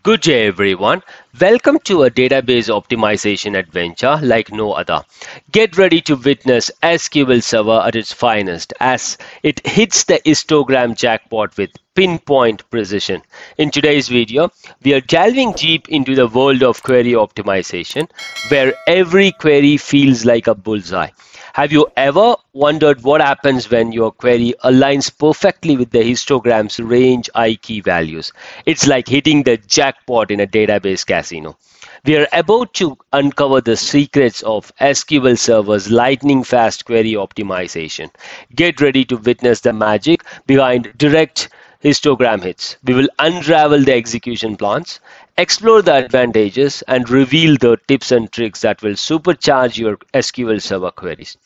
Good day, everyone. Welcome to a database optimization adventure like no other. Get ready to witness SQL Server at its finest as it hits the histogram jackpot with pinpoint precision. In today's video, we are delving deep into the world of query optimization, where every query feels like a bullseye. Have you ever wondered what happens when your query aligns perfectly with the histogram's range I key values? It's like hitting the jackpot in a database casino. We are about to uncover the secrets of SQL Server's lightning fast query optimization. Get ready to witness the magic behind direct histogram hits. We will unravel the execution plans, explore the advantages, and reveal the tips and tricks that will supercharge your SQL Server queries.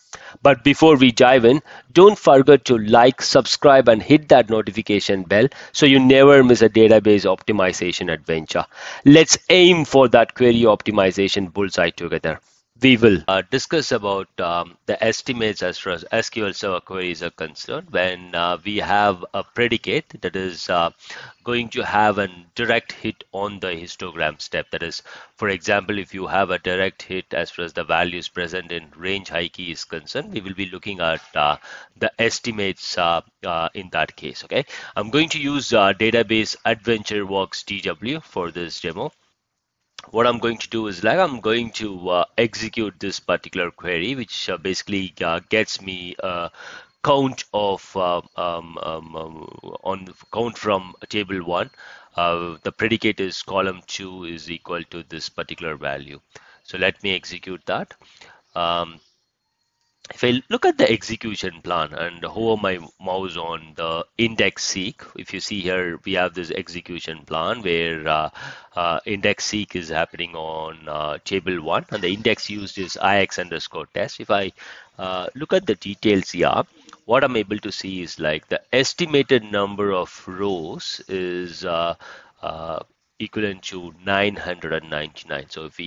But before we dive in, don't forget to like, subscribe, and hit that notification bell so you never miss a database optimization adventure. Let's aim for that query optimization bullseye together. We will discuss about the estimates as far as SQL Server queries are concerned when we have a predicate that is going to have a direct hit on the histogram step. That is, for example, if you have a direct hit as far as the values present in range high key is concerned, we will be looking at the estimates in that case. Okay, I'm going to use database adventure works DW for this demo. What I'm going to do is like I'm going to execute this particular query, which basically gets me a count of on count from table one. The predicate is column 2 is equal to this particular value. So let me execute that. Um, if I look at the execution plan and hover my mouse on the index seek, if you see here, we have this execution plan where index seek is happening on table 1 and the index used is ix underscore test. If I look at the details here, what I'm able to see is like the estimated number of rows is equivalent to 999. So if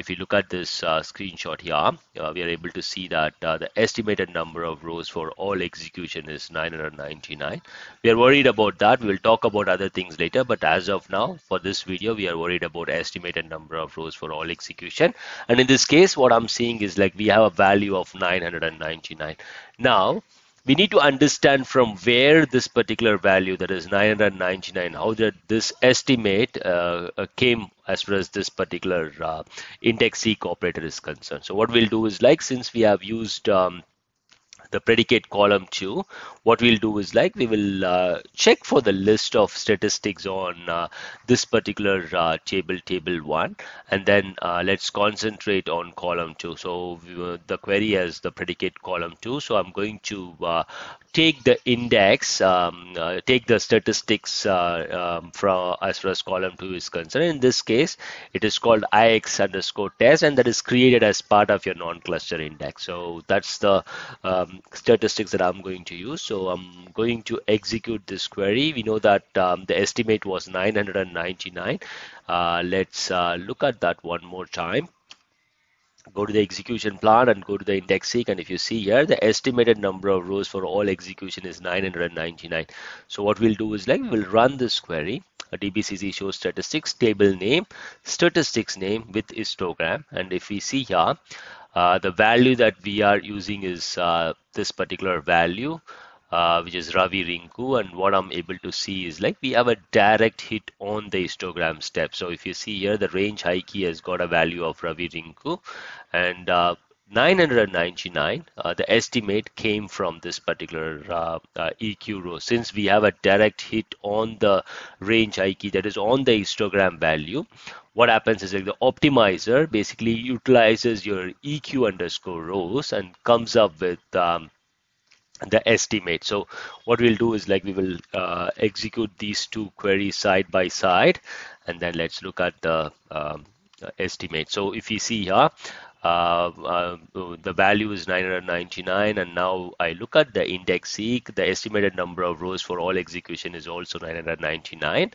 you look at this screenshot here, we are able to see that the estimated number of rows for all execution is 999. We are worried about that. We will talk about other things later, but as of now, for this video, we are worried about estimated number of rows for all execution. And in this case, what I'm seeing is like we have a value of 999. Now, we need to understand from where this particular value, that is 999, how that this estimate came as far as this particular index seek operator is concerned. So what we'll do is like, since we have used the predicate column 2, what we'll do is like we will check for the list of statistics on this particular table 1, and then let's concentrate on column 2. So the query has the predicate column 2, so I'm going to take the index, take the statistics from as far as column 2 is concerned. In this case, it is called ix underscore test, and that is created as part of your non-cluster index. So that's the statistics that I'm going to use. So I'm going to execute this query. We know that the estimate was 999. Let's look at that one more time. Go to the execution plan and go to the index seek, and if you see here, the estimated number of rows for all execution is 999. So what we'll do is like we will run this query. A dbcc shows statistics, table name, statistics name with histogram, and if we see here, the value that we are using is this particular value, which is Ravi Rinku, and what I'm able to see is like we have a direct hit on the histogram step. So if you see here, the range high key has got a value of Ravi Rinku, and 999, the estimate came from this particular EQ row. Since we have a direct hit on the range high key, that is on the histogram value, what happens is like the optimizer basically utilizes your EQ underscore rows and comes up with the estimate. So what we'll do is like we will execute these two queries side by side, and then let's look at the estimate. So if you see here, the value is 999, and now I look at the index seek, the estimated number of rows for all execution is also 999,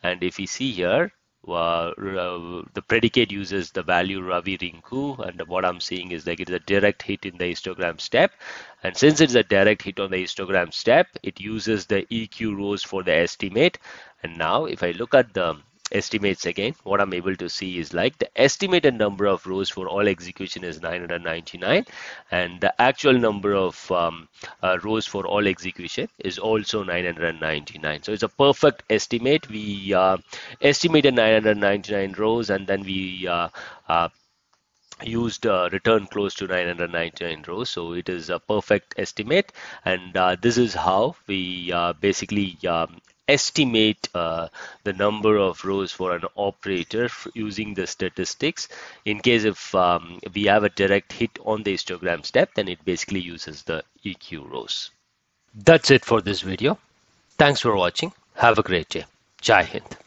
and if you see here, the predicate uses the value Ravi Rinku, and what I'm seeing is like it is a direct hit in the histogram step. And since it's a direct hit on the histogram step, it uses the EQ rows for the estimate. And now if I look at the estimates again, what I'm able to see is like the estimated number of rows for all execution is 999, and the actual number of rows for all execution is also 999. So it's a perfect estimate. We estimated 999 rows, and then we used return close to 999 rows, so it is a perfect estimate. And this is how we basically estimate the number of rows for an operator using the statistics. In case if we have a direct hit on the histogram step, then it basically uses the EQ rows. That's it for this video. Thanks for watching. Have a great day. Jai Hind.